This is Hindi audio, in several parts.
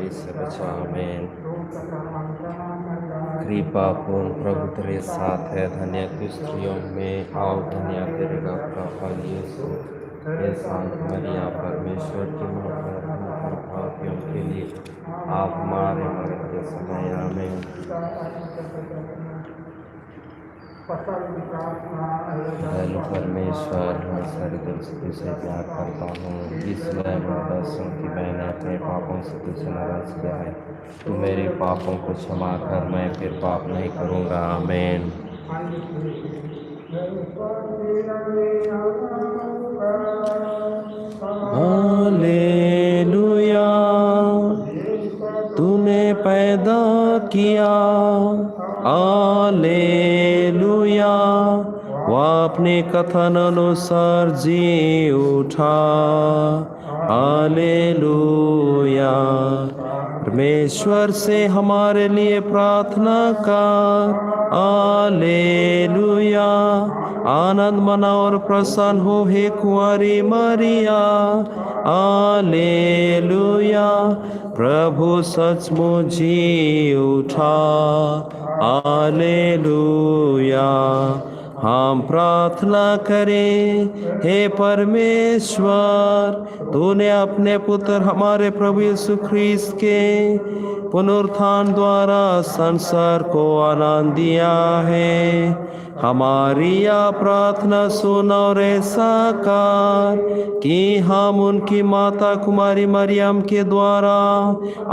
से बचा। आमीन। कृपा पूर्ण प्रभु तेरे साथ है, धन्य तू स्त्रियों में और धन्य तेरे का फल यीशु। हे शांत मरिया, परमेश्वर की माता, हम पापियों के लिए आप हमारे मरते समय। आमीन। दयालु परमेश्वर, मैं सारे दिल से तुझसे प्यार करता हूँ, इसलिए मैं दर्शन की मैंने अपने पापों से तुझसे नाराज किया है। तू मेरे पापों को क्षमा कर, मैं फिर पाप नहीं करूँगा। आमीन। हालेलुया, तूने पैदा किया। हालेलुया, वह अपने कथन अनुसार जी उठा। हालेलुया, परमेश्वर से हमारे लिए प्रार्थना कर। हालेलुया, आनंद मना और प्रसन्न हो हे कुंवारी मरिया। हालेलुया, प्रभु सचमुच जी उठा। हालेलुया, हम प्रार्थना करें। हे परमेश्वर, तूने अपने पुत्र हमारे प्रभु यीशु ख्रीस्त के पुनरुत्थान द्वारा संसार को आनंद दिया है। हमारी यह प्रार्थना सुन और ऐसा कर कि हम उनकी माता कुमारी मरियम के द्वारा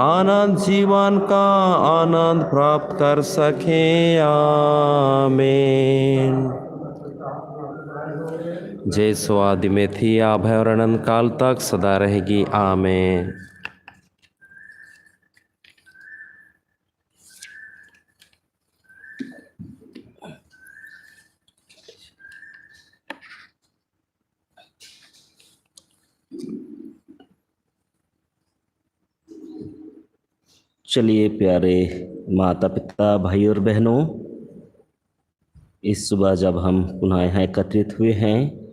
आनंद जीवन का आनंद प्राप्त कर सकें। आमीन। जय स्वादि में थी, अब है और अनंत काल तक सदा रहेगी। आमीन। चलिए प्यारे माता पिता, भाई और बहनों, इस सुबह जब हम पुनः यहाँ एकत्रित हुए हैं,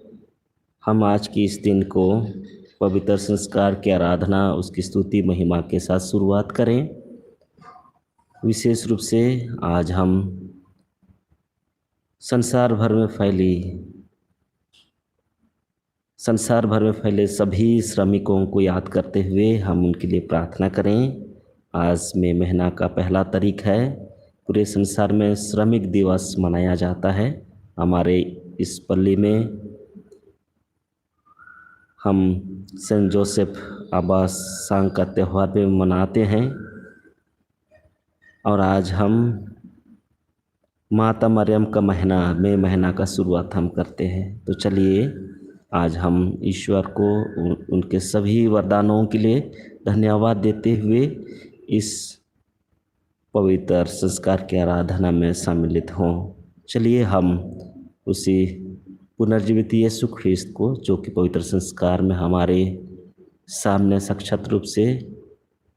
हम आज की इस दिन को पवित्र संस्कार की आराधना, उसकी स्तुति महिमा के साथ शुरुआत करें। विशेष रूप से आज हम संसार भर में फैले सभी श्रमिकों को याद करते हुए हम उनके लिए प्रार्थना करें। आज में महीना का पहला तारीख है। पूरे संसार में श्रमिक दिवस मनाया जाता है। हमारे इस पल्ली में हम सेंट जोसेफ आबास सांग का त्यौहार भी मनाते हैं और आज हम माता मरियम का महीना का शुरुआत हम करते हैं। तो चलिए आज हम ईश्वर को उनके सभी वरदानों के लिए धन्यवाद देते हुए इस पवित्र संस्कार की आराधना में सम्मिलित हों। चलिए हम उसी पुनर्जीवित यीशु ख्रीस्त को, जो कि पवित्र संस्कार में हमारे सामने साक्षात रूप से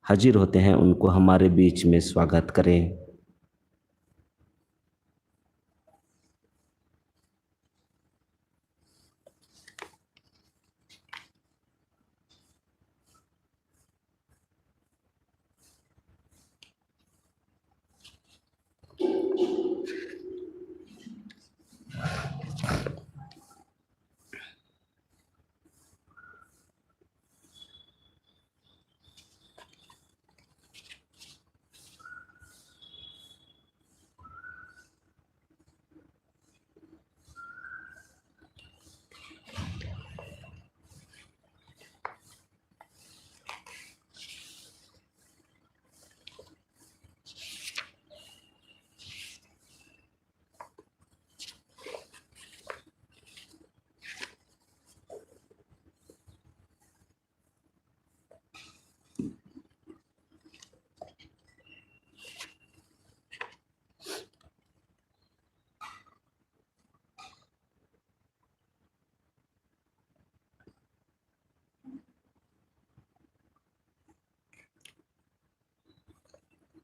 हाजिर होते हैं, उनको हमारे बीच में स्वागत करें।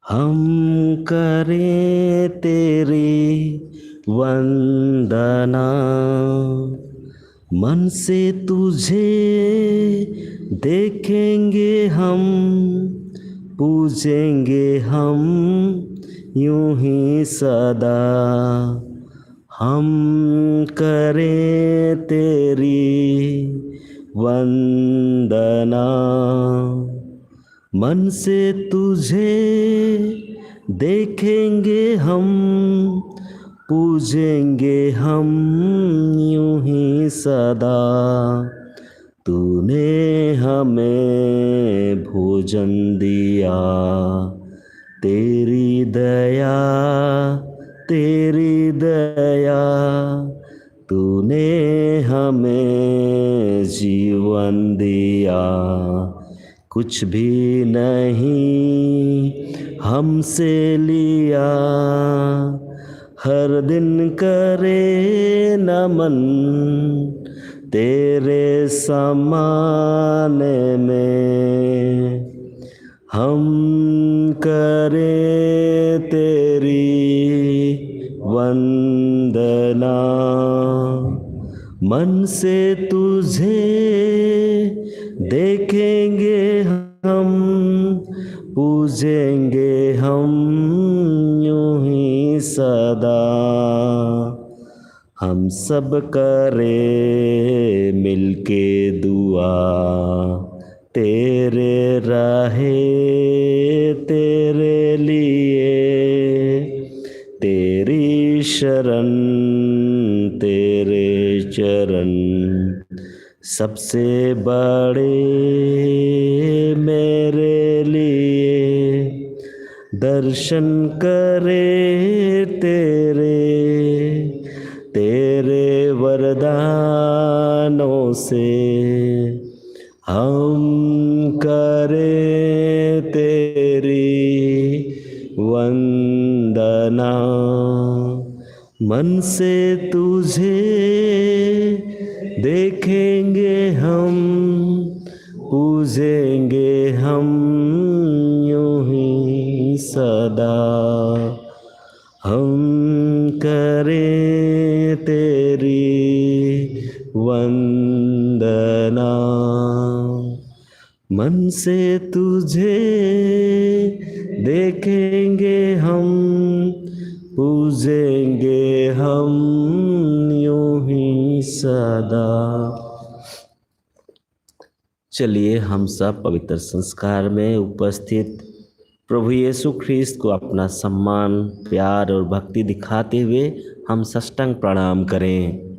हम करें तेरी वंदना, मन से तुझे देखेंगे हम, पूजेंगे हम यूं ही सदा। हम करें तेरी वंदना, मन से तुझे देखेंगे हम, पूजेंगे हम यूं ही सदा। तूने हमें भोजन दिया, तेरी दया, तेरी दया। तूने हमें जीवन दिया, कुछ भी नहीं हमसे लिया। हर दिन करे नमन तेरे समान में, हम करें तेरी वंदना, मन से तुझे देखेंगे हम, पूजेंगे हम यूं ही सदा। हम सब करें मिलके दुआ, तेरे राहे तेरे लिए, तेरी शरण तेरे चरण सबसे बड़े मेरे लिए। दर्शन करे तेरे, तेरे वरदानों से, हम करें तेरी वंदना, मन से तुझे देखेंगे हम, पूजेंगे हम यूं ही सदा। हम करें तेरी वंदना, मन से तुझे देखेंगे हम, पूजेंगे हम यूं ही सदा। चलिए हम सब पवित्र संस्कार में उपस्थित प्रभु यीशु ख्रीस्त को अपना सम्मान, प्यार और भक्ति दिखाते हुए हम साष्टांग प्रणाम करें।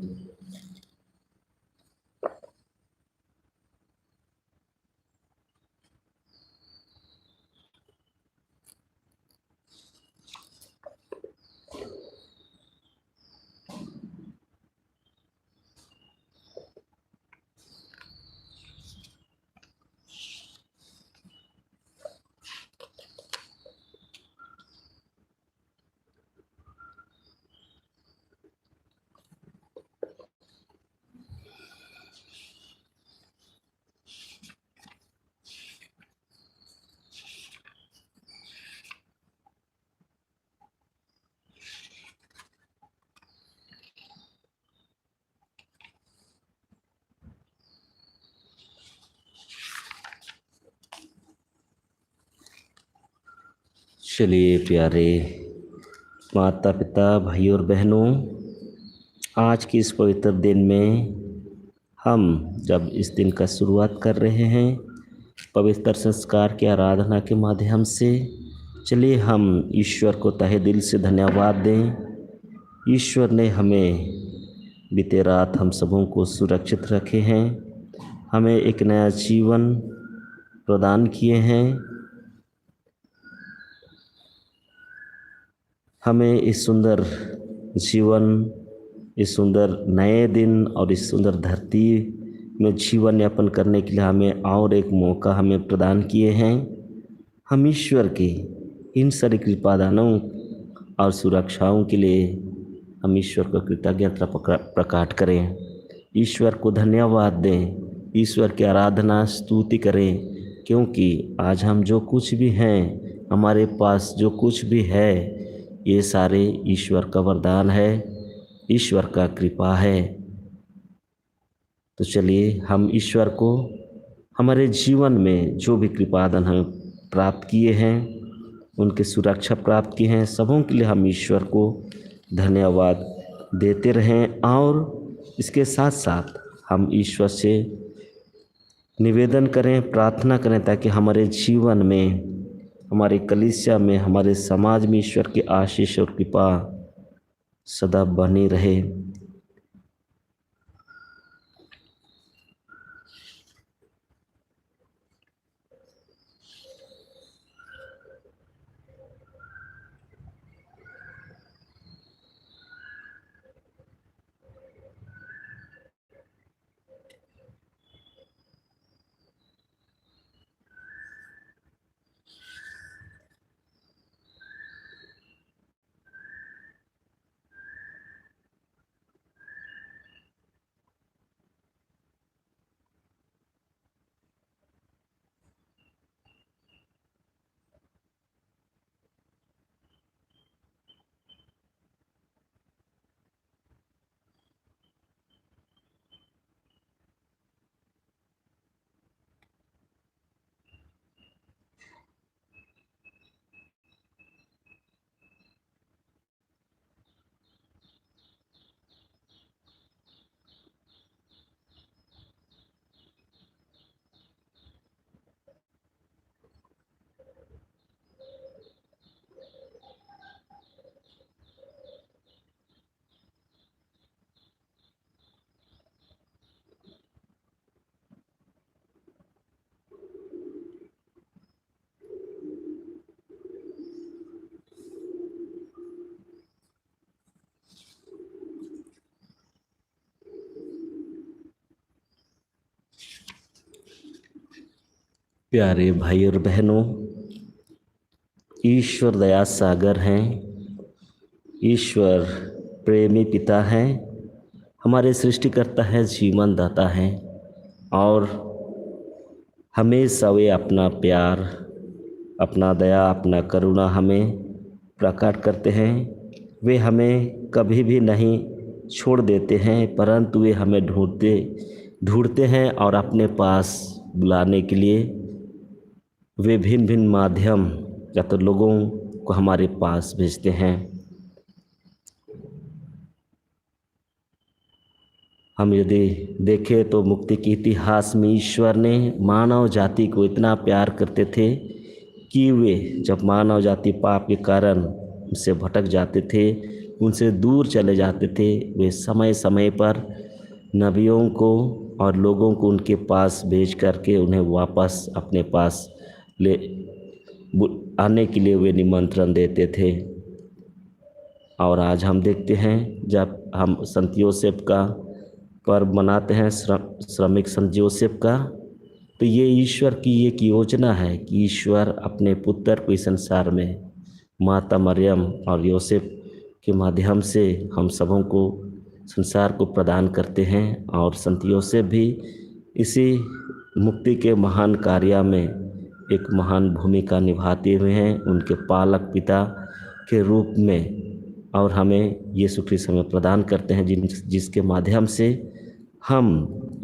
चलिए प्यारे माता पिता भाई और बहनों, आज की इस पवित्र दिन में हम जब इस दिन का शुरुआत कर रहे हैं पवित्र संस्कार की आराधना के माध्यम से, चलिए हम ईश्वर को तहे दिल से धन्यवाद दें। ईश्वर ने हमें बीते रात हम सबों को सुरक्षित रखे हैं, हमें एक नया जीवन प्रदान किए हैं, हमें इस सुंदर जीवन, इस सुंदर नए दिन और इस सुंदर धरती में जीवन यापन करने के लिए हमें और एक मौका हमें प्रदान किए हैं। हम ईश्वर की इन सारी कृपादानों और सुरक्षाओं के लिए हम ईश्वर को कृतज्ञता प्रकट करें, ईश्वर को धन्यवाद दें, ईश्वर की आराधना स्तुति करें, क्योंकि आज हम जो कुछ भी हैं हमारे पास जो कुछ भी है ये सारे ईश्वर का वरदान है, ईश्वर का कृपा है। तो चलिए हम ईश्वर को हमारे जीवन में जो भी कृपादान हमें प्राप्त किए हैं, उनकी सुरक्षा प्राप्त की हैं, सबों के लिए हम ईश्वर को धन्यवाद देते रहें। और इसके साथ साथ हम ईश्वर से निवेदन करें, प्रार्थना करें ताकि हमारे जीवन में, हमारे कलीसिया में, हमारे समाज में ईश्वर की आशीष और कृपा सदा बनी रहे। प्यारे भाई और बहनों, ईश्वर दया सागर हैं, ईश्वर प्रेमी पिता हैं, हमारे सृष्टिकर्ता है, जीवन दाता हैं, और हमेशा वे अपना प्यार, अपना दया, अपना करुणा हमें प्रकट करते हैं। वे हमें कभी भी नहीं छोड़ देते हैं, परंतु वे हमें ढूंढते हैं और अपने पास बुलाने के लिए वे भिन्न भिन्न माध्यम या तो लोगों को हमारे पास भेजते हैं। हम यदि देखें तो मुक्ति के इतिहास में ईश्वर ने मानव जाति को इतना प्यार करते थे कि वे जब मानव जाति पाप के कारण उनसे भटक जाते थे, उनसे दूर चले जाते थे, वे समय समय पर नबियों को और लोगों को उनके पास भेज करके उन्हें वापस अपने पास ले आने के लिए वे निमंत्रण देते थे। और आज हम देखते हैं जब हम संत योसेफ का पर्व मनाते हैं, श्रमिक संत योसेफ का, तो ये ईश्वर की एक योजना है कि ईश्वर अपने पुत्र को इस संसार में माता मरियम और योसेफ के माध्यम से हम सबों को संसार को प्रदान करते हैं। और संत योसेफ भी इसी मुक्ति के महान कार्य में एक महान भूमिका निभाते हुए हैं, उनके पालक पिता के रूप में, और हमें यीशु ख्रीष्ट हमें प्रदान करते हैं जिसके माध्यम से हम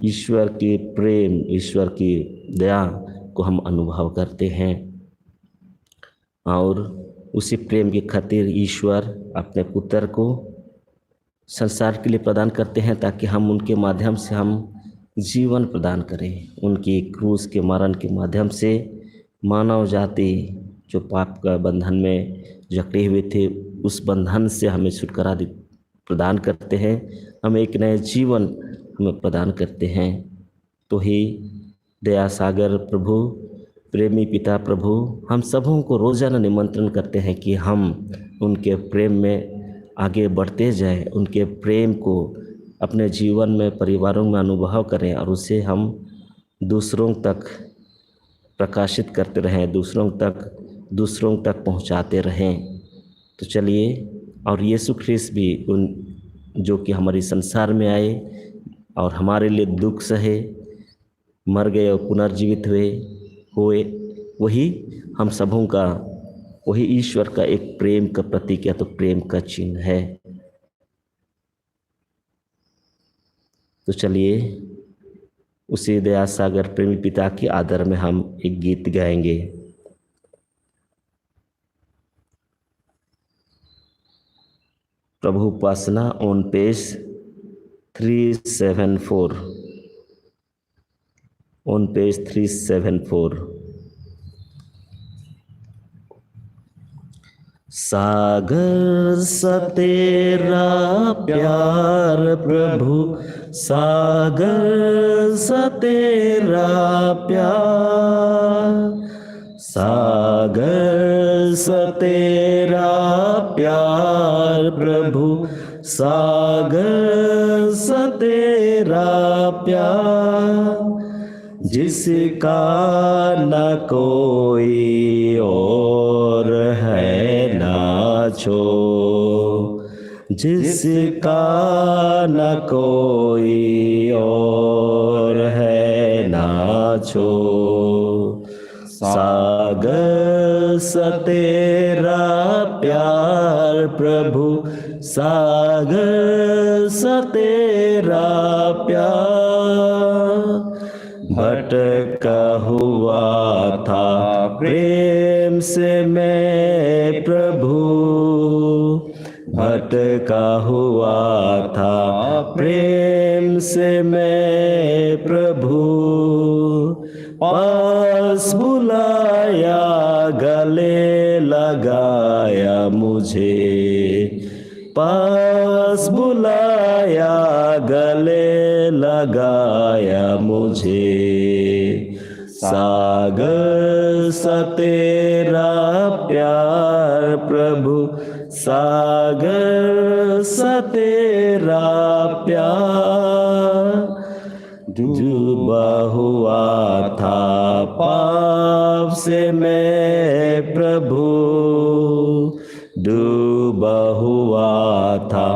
ईश्वर के प्रेम, ईश्वर की दया को हम अनुभव करते हैं। और उसी प्रेम की खातिर ईश्वर अपने पुत्र को संसार के लिए प्रदान करते हैं ताकि हम उनके माध्यम से हम जीवन प्रदान करें। उनकी क्रूस के मरण के माध्यम से मानव जाति जो पाप का बंधन में जकड़े हुए थे, उस बंधन से हमें छुटकारा प्रदान करते हैं, हमें एक नए जीवन हमें प्रदान करते हैं। तो ही दया सागर प्रभु, प्रेमी पिता प्रभु हम सबों को रोज़ाना निमंत्रण करते हैं कि हम उनके प्रेम में आगे बढ़ते जाएं, उनके प्रेम को अपने जीवन में, परिवारों में अनुभव करें और उसे हम दूसरों तक प्रकाशित करते रहें, दूसरों तक पहुंचाते रहें। तो चलिए, और यीशु ख्रीष्ट भी उन जो कि हमारे संसार में आए और हमारे लिए दुख सहे, मर गए और पुनर्जीवित हुए, वही हम सबों का वही ईश्वर का एक प्रेम का प्रतीक या तो प्रेम का चिन्ह है। तो चलिए उसी दया सागर प्रेमी पिता के आदर में हम एक गीत गाएंगे। प्रभु उपासना ऑन पेज 374, ऑन पेज 374। सागर सा तेरा प्यार प्रभु, सागर सा तेरा प्यार, सागर सा तेरा प्यार प्रभु, सागर सा तेरा प्यार, जिसका न कोई और है नाछो, जिसका न कोई और है नाछो। सागर सा तेरा प्यार प्रभु, सागर सा तेरा प्यार, भटका हुआ था प्रेम से मैं प्रभु, भटका हुआ था प्रेम से मैं प्रभु, पास बुलाया गले लगाया मुझे, पास बुलाया गले लगाया मुझे। सागर सा तेरा प्यार प्रभु, सागर सा तेरा प्यार, डूबा हुआ था पाप से मैं प्रभु, डूबा हुआ था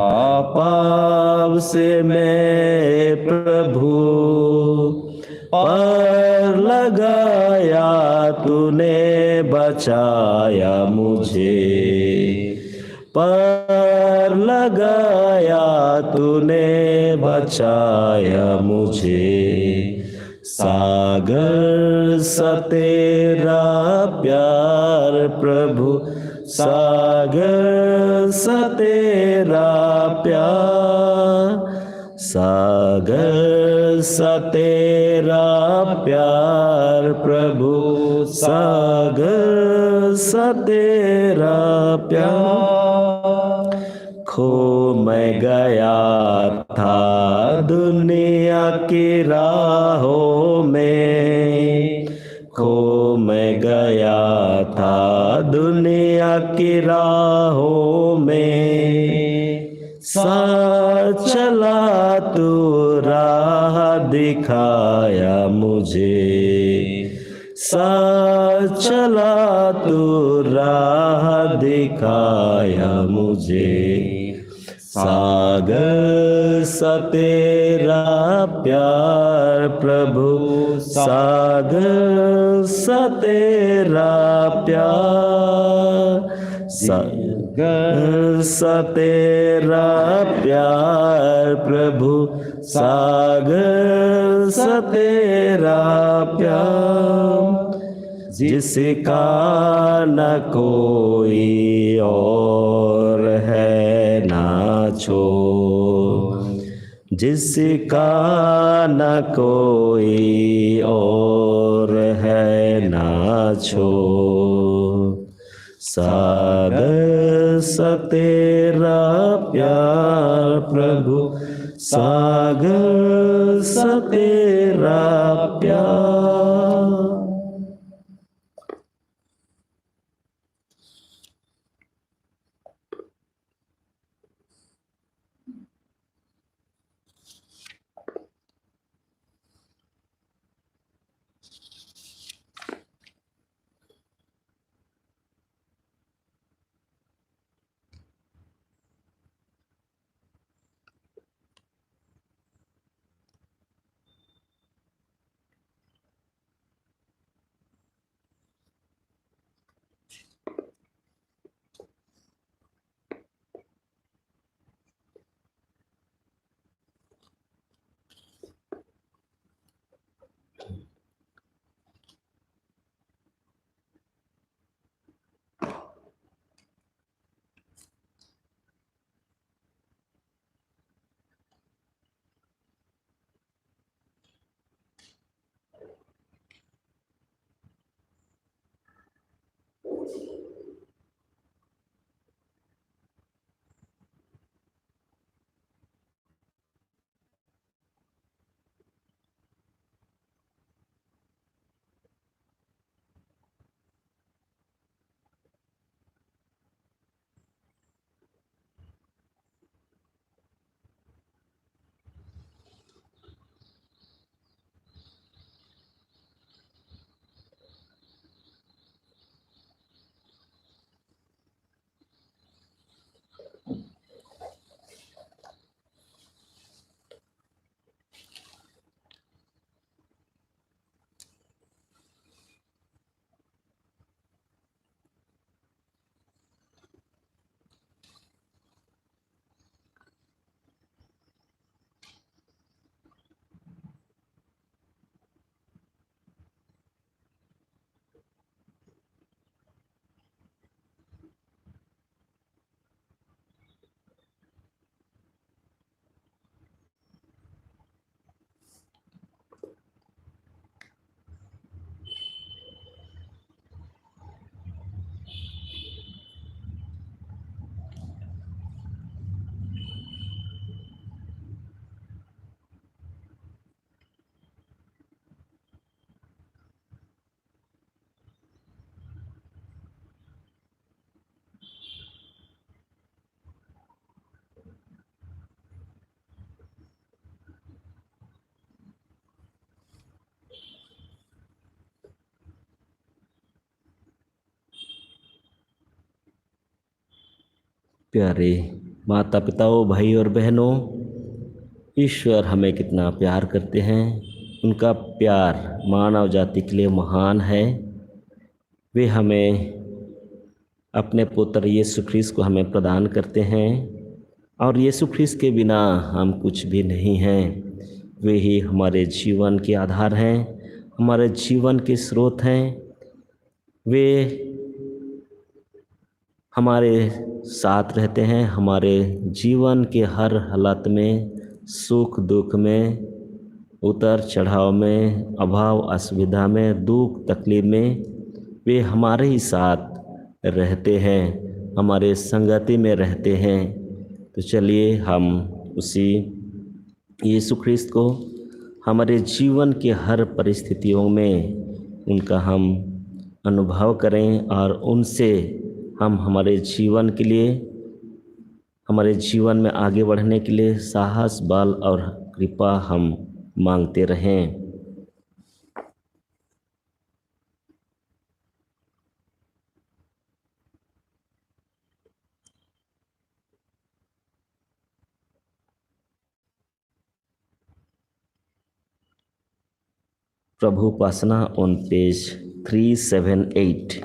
पाप से मैं प्रभु, पर लगाया तूने बचाया मुझे, पर लगाया तूने बचाया मुझे। सागर सा तेरा प्यार प्रभु, सागर सा तेरा प्यार, सागर सा तेरा प्यार प्रभु, सागर सा तेरा प्यार। खो मैं गया था दुनिया की राहों में, खो मैं गया था दुनिया की राहों में, साथ चला तू राह दिखाया मुझे, साथ चला तू राह दिखाया मुझे। सागर सा तेरा प्यार प्रभु, सागर सा तेरा प्यार, सागर सा तेरा प्यार प्रभु, सागर सा तेरा प्यार, जिसका न कोई और है नाछो, जिसका न कोई और है नाछो। सागर सा तेरा प्यार प्रभु, सागर सा तेरा प्यार। प्यारे माता पिताओं, भाई और बहनों, ईश्वर हमें कितना प्यार करते हैं। उनका प्यार मानव जाति के लिए महान है। वे हमें अपने पुत्र यीशु ख्रीस्त को हमें प्रदान करते हैं और यीशु ख्रीस्त के बिना हम कुछ भी नहीं हैं। वे ही हमारे जीवन के आधार हैं, हमारे जीवन के स्रोत हैं। वे हमारे साथ रहते हैं, हमारे जीवन के हर हालत में, सुख दुख में, उतर चढ़ाव में, अभाव असुविधा में, दुख तकलीफ में वे हमारे ही साथ रहते हैं, हमारे संगति में रहते हैं। तो चलिए हम उसी यीशु ख्रीस्त को हमारे जीवन के हर परिस्थितियों में उनका हम अनुभव करें और उनसे हम हमारे जीवन के लिए, हमारे जीवन में आगे बढ़ने के लिए साहस, बल और कृपा हम मांगते रहें। प्रभु उपासना ऑन पेज 378।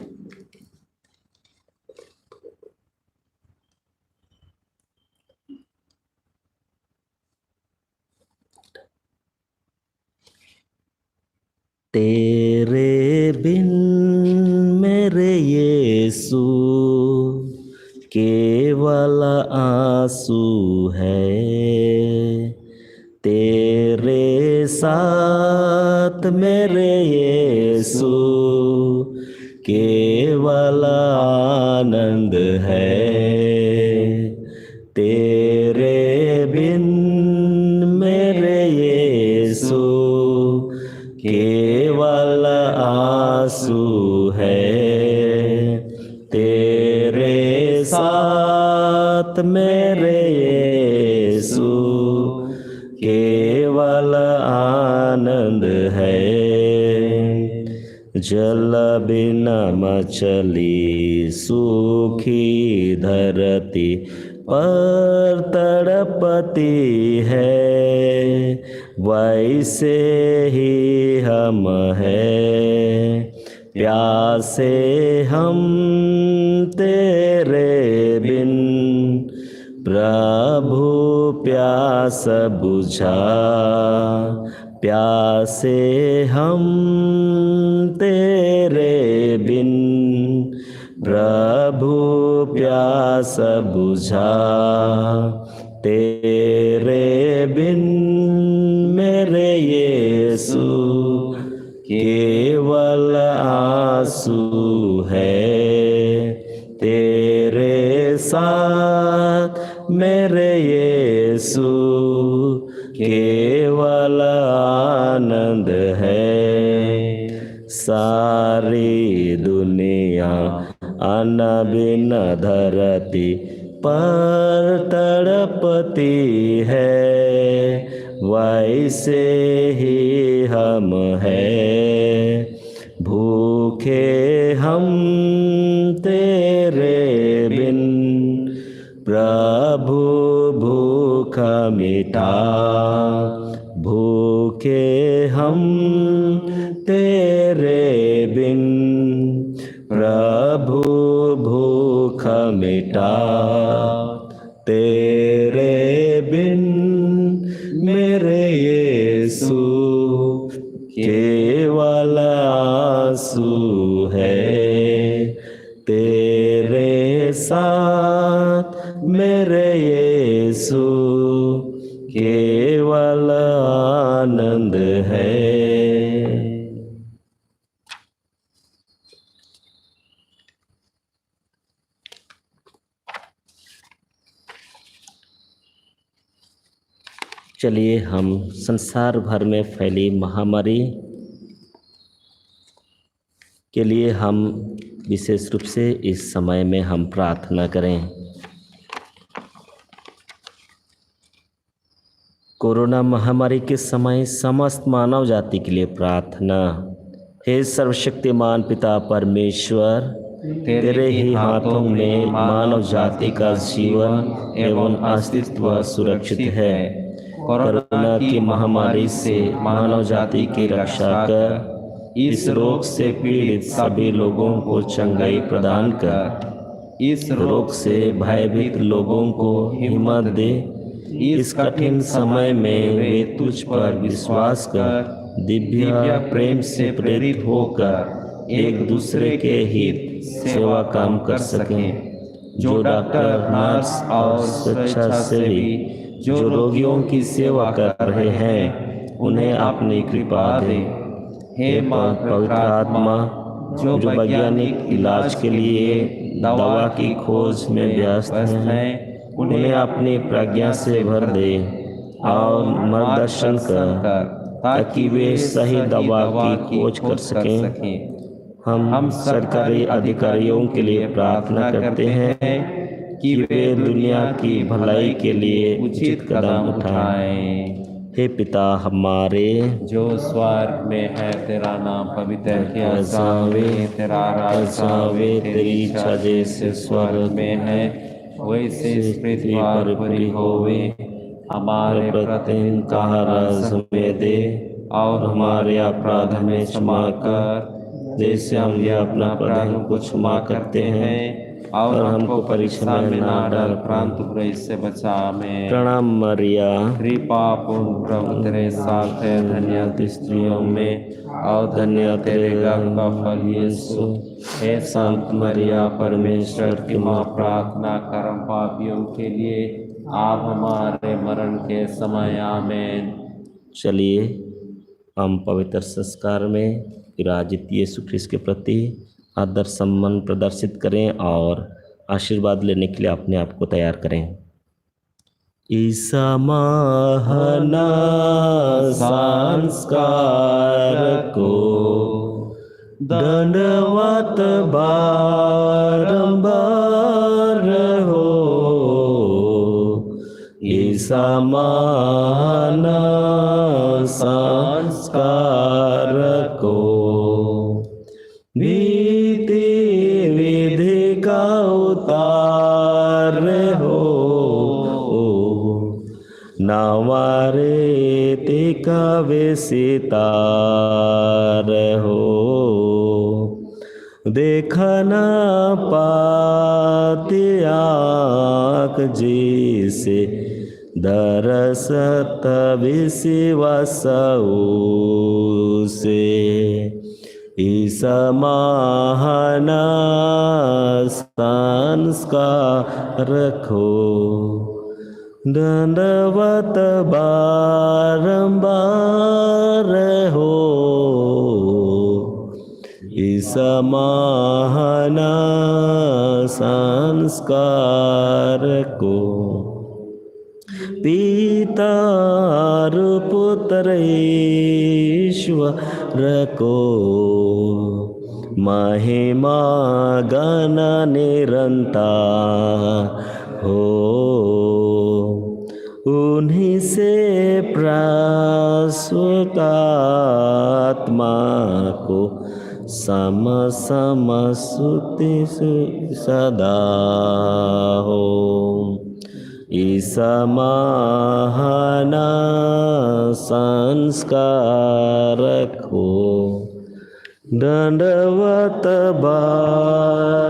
तेरे बिन मेरे यीशु केवल आंसू है, तेरे साथ मेरे यीशु केवल आनंद है। तेरे बिन मेरे यीशु केवल आंसू है, तेरे साथ मेरे यीशु केवल आनंद है। जल बिना मछली सूखी धरती पर तड़पती है, वैसे ही हम हैं प्यासे हम तेरे बिन। प्रभु प्यास बुझा, प्यासे हम तेरे बिन। प्रभु प्यास बुझा, तेरे बिन मेरे यीशु केवल आंसू है, तेरे साथ मेरे यीशु केवल आनंद है। सारी दुनिया अन्न बिन धरती पर तड़पती है, वैसे ही हम हैं भूखे हम तेरे बिन। प्रभु भूखा मिटा, भूखे हम तेरे बिन। प्रभु भूखा मिटा, तेरे बिन मेरे यीशु केवल आंसू है, तेरे साथ मेरे यीशु केवल आनंद है। चलिए हम संसार भर में फैली महामारी के लिए हम विशेष रूप से इस समय में हम प्रार्थना करें। कोरोना महामारी के समय समस्त मानव जाति के लिए प्रार्थना। हे सर्वशक्तिमान पिता परमेश्वर, तेरे ही हाथों में मानव जाति का जीवन एवं अस्तित्व सुरक्षित है। कोरोना की महामारी से मानव जाति की रक्षा कर, इस रोग से पीड़ित सभी लोगों को चंगाई प्रदान कर, इस रोग से भयभीत लोगों को हिम्मत दे। इस कठिन समय में वे तुझ पर विश्वास कर दिव्य प्रेम से प्रेरित होकर एक दूसरे के हित सेवा काम कर सकें। जो डॉक्टर, नर्स और स्वेच्छासेवी जो रोगियों की सेवा कर रहे हैं, उन्हें अपनी कृपा दे। हे पवित्र आत्मा, जो वैज्ञानिक इलाज के लिए दवा की खोज में व्यस्त हैं, उन्हें अपनी प्रज्ञा से भर दे और मार्गदर्शन कर, ताकि वे सही दवा की खोज कर सकें। हम सरकारी अधिकारियों के लिए प्रार्थना करते हैं कि वे दुनिया की भलाई के लिए उचित कदम उठाएं। हे पिता हमारे जो स्वर्ग में है, तेरा नाम पवित्र किया जावे, तेरा राज आवे, तेरी इच्छा जैसे स्वर्ग में है वैसे इस पृथ्वी पर पूरी होवे। हमारे प्रतिदिन का आहार हमें दे, और हमारे अपराध हमें क्षमा कर, जैसे हम भी अपना अपराधियों को क्षमा करते हैं, और हमको परीक्षा में ना डाल, परंतु बुराई से बचा। हमें प्रणाम मरिया, कृपा पूर्ण प्रभु तेरे साथ है, धन्य तू स्त्रियों में और धन्य तेरे गर्भ का फल यीशु। हे संत मरिया, परमेश्वर की माँ, प्रार्थना कर हम पापियों के लिए, आप हमारे मरण के समय। आमीन। चलिए हम पवित्र संस्कार में विराजित यीशु ख्रिस्त के प्रति आदर सम्मान प्रदर्शित करें और आशीर्वाद लेने के लिए अपने आप को तैयार करें। ईसा महाना संस्कार को दंडवत बारंबार हो, ईसा महाना संस्कार को नीति विधि का उतार हो, नवारे का विसितार हो, देखना पाती आँख जिसे दरसत विश्वास से, ईसा महाना संस्कार को दंडवत बारंबार हो, ईसा महाना संस्कार को पिता और पुत्र ईश्वर को महिमा गान निरंतर हो, उन्हीं से प्रसूत आत्मा को सम स्तुति सदा हो, ईसा महाना संस्कार को दंडवत बारंबार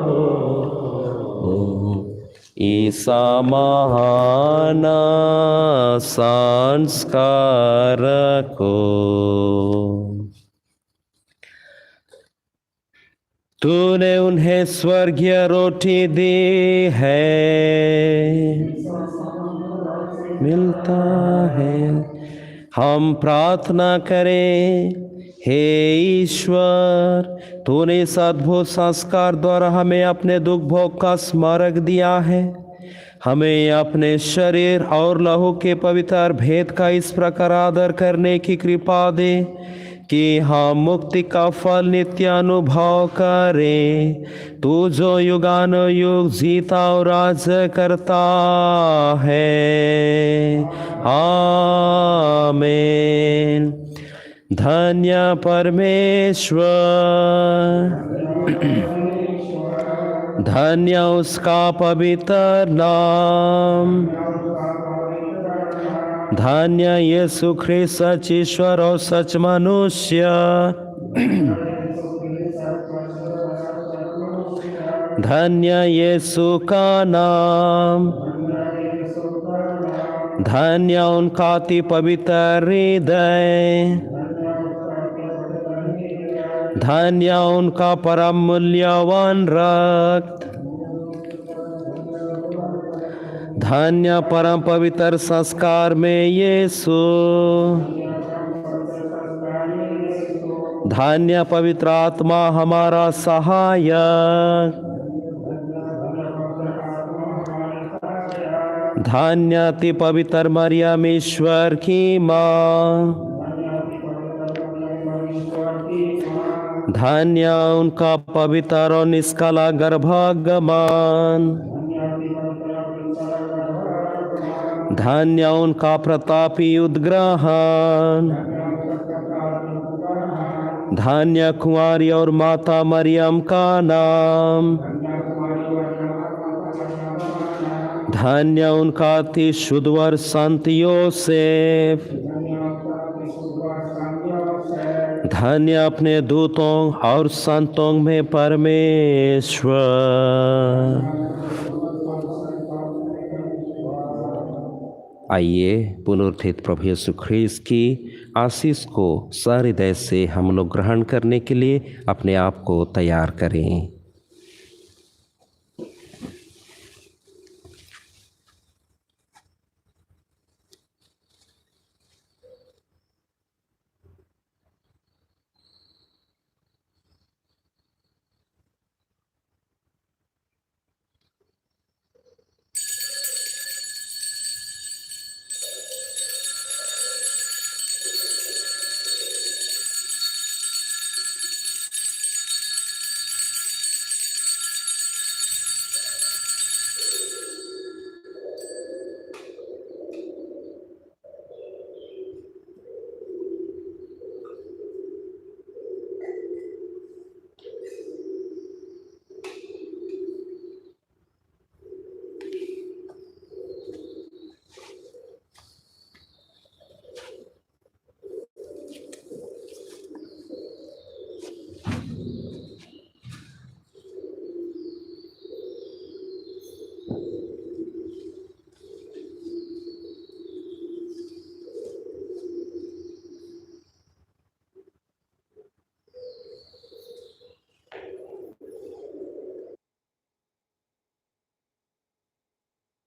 हो, ईसा महाना संस्कार को। तूने उन्हें स्वर्गीय रोटी दी है, मिलता है। हम प्रार्थना करें। हे ईश्वर, तूने इस अद्भुत संस्कार द्वारा हमें अपने दुख भोग का स्मारक दिया है। हमें अपने शरीर और लहू के पवित्र भेद का इस प्रकार आदर करने की कृपा दे कि हम मुक्ति का फल नित्य अनुभव करें। तू जो युगानुयुग जीता और राज करता है। आमीन। धन्य परमेश्वर, धन्य उसका पवित्र नाम, धन्य यीशु ख्रिस्त सच ईश्वर और सच मनुष्य, धन्य यीशु का नाम, धन्य उनका अति पवित्र हृदय, धन्य उनका परम मूल्यवान रक्त, धन्य परम पवित्र संस्कार में यीशु, धन्य पवित्र आत्मा हमारा सहायक, धन्य अति पवित्र मरियम ईश्वर की माँ, धन्य उनका पवित्र और निष्कला गर्भागमन, धन्य उनका प्रतापी उद्ग्रहण, धन्य कुंवारी और माता मरियम का नाम, धन्य उनका अति शुद्ध वर संत योसेफ, धन्य अपने दूतों और संतों में परमेश्वर। आइए पुनरुत्थित प्रभु यीशु ख्रीस्त की आशीष को सहृदय से हम लोग ग्रहण करने के लिए अपने आप को तैयार करें।